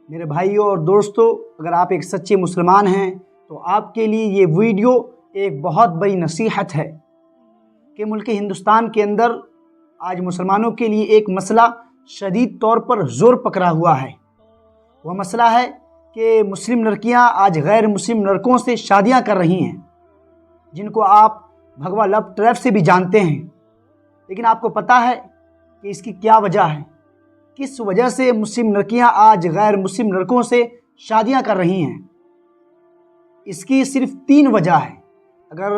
میرے بھائیوں اور دوستوں، اگر آپ ایک سچے مسلمان ہیں تو آپ کے لیے یہ ویڈیو ایک بہت بڑی نصیحت ہے کہ ملک ہندوستان کے اندر آج مسلمانوں کے لیے ایک مسئلہ شدید طور پر زور پکڑا ہوا ہے۔ وہ مسئلہ ہے کہ مسلم لڑکیاں آج غیر مسلم لڑکوں سے شادیاں کر رہی ہیں، جن کو آپ بھگوا لو ٹریپ سے بھی جانتے ہیں۔ لیکن آپ کو پتہ ہے کہ اس کی کیا وجہ ہے؟ کس وجہ سے مسلم لڑکیاں آج غیر مسلم لڑکوں سے شادیاں کر رہی ہیں؟ اس کی صرف 3 وجہ ہے۔ اگر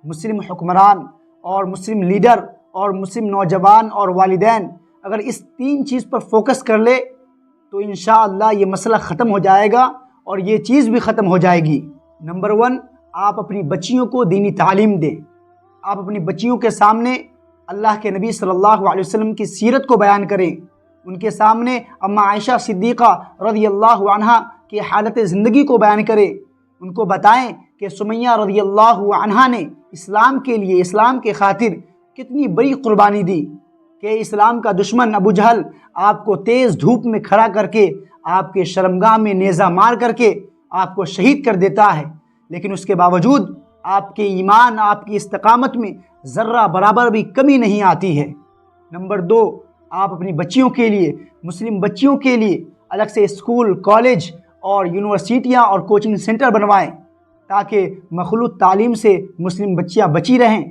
مسلم حکمران اور مسلم لیڈر اور مسلم نوجوان اور والدین اگر اس 3 چیز پر فوکس کر لے تو انشاءاللہ یہ مسئلہ ختم ہو جائے گا اور یہ چیز بھی ختم ہو جائے گی۔ نمبر 1، آپ اپنی بچیوں کو دینی تعلیم دیں۔ آپ اپنی بچیوں کے سامنے اللہ کے نبی صلی اللہ علیہ وسلم کی سیرت کو بیان کریں۔ ان کے سامنے اماں عائشہ صدیقہ رضی اللہ عنہا کی حالت زندگی کو بیان کریں۔ ان کو بتائیں کہ سمیہ رضی اللہ عنہا نے اسلام کے لیے، اسلام کے خاطر کتنی بڑی قربانی دی کہ اسلام کا دشمن ابو جہل آپ کو تیز دھوپ میں کھڑا کر کے، آپ کے شرمگاہ میں نیزہ مار کر کے آپ کو شہید کر دیتا ہے، لیکن اس کے باوجود آپ کے ایمان، آپ کی استقامت میں ذرہ برابر بھی کمی نہیں آتی ہے۔ نمبر 2، آپ اپنی بچیوں کے لیے، مسلم بچیوں کے لیے الگ سے اسکول، کالج اور یونیورسٹیاں اور کوچنگ سینٹر بنوائیں تاکہ مخلوط تعلیم سے مسلم بچیاں بچی رہیں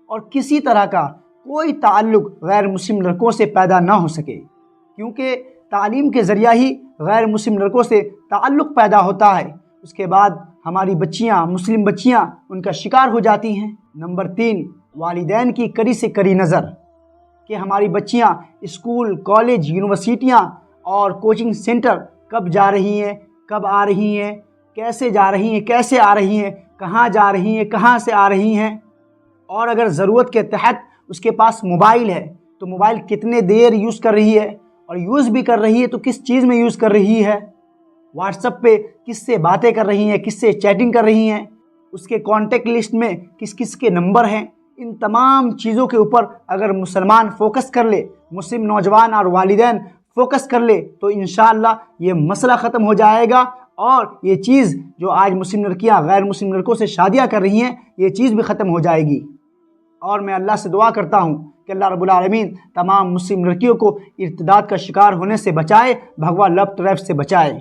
اور کسی طرح کا کوئی تعلق غیر مسلم لڑکوں سے پیدا نہ ہو سکے، کیونکہ تعلیم کے ذریعہ ہی غیر مسلم لڑکوں سے تعلق پیدا ہوتا ہے۔ اس کے بعد ہماری بچیاں، مسلم بچیاں ان کا شکار ہو جاتی ہیں۔ نمبر 3، والدین کی کڑی سے کڑی نظر کہ ہماری بچیاں اسکول، کالج، یونیورسٹیاں اور کوچنگ سینٹر کب جا رہی ہیں، کب آ رہی ہیں، کیسے جا رہی ہیں، کیسے آ رہی ہیں، کہاں جا رہی ہیں، کہاں سے آ رہی ہیں، اور اگر ضرورت کے تحت اس کے پاس موبائل ہے تو موبائل کتنے دیر یوز کر رہی ہے، اور یوز بھی کر رہی ہے تو کس چیز میں یوز کر رہی ہے، واٹس ایپ پہ کس سے باتیں کر رہی ہیں، کس سے چیٹنگ کر رہی ہیں، اس کے کانٹیکٹ لسٹ میں کس کس کے نمبر ہیں۔ ان تمام چیزوں کے اوپر اگر مسلمان فوکس کر لے، مسلم نوجوان اور والدین فوکس کر لے تو انشاءاللہ یہ مسئلہ ختم ہو جائے گا، اور یہ چیز جو آج مسلم لڑکیاں غیر مسلم لڑکوں سے شادیاں کر رہی ہیں یہ چیز بھی ختم ہو جائے گی۔ اور میں اللہ سے دعا کرتا ہوں کہ اللہ رب العالمین تمام مسلم لڑکیوں کو ارتداد کا شکار ہونے سے بچائے، بھگوا لو ٹریپ سے بچائے۔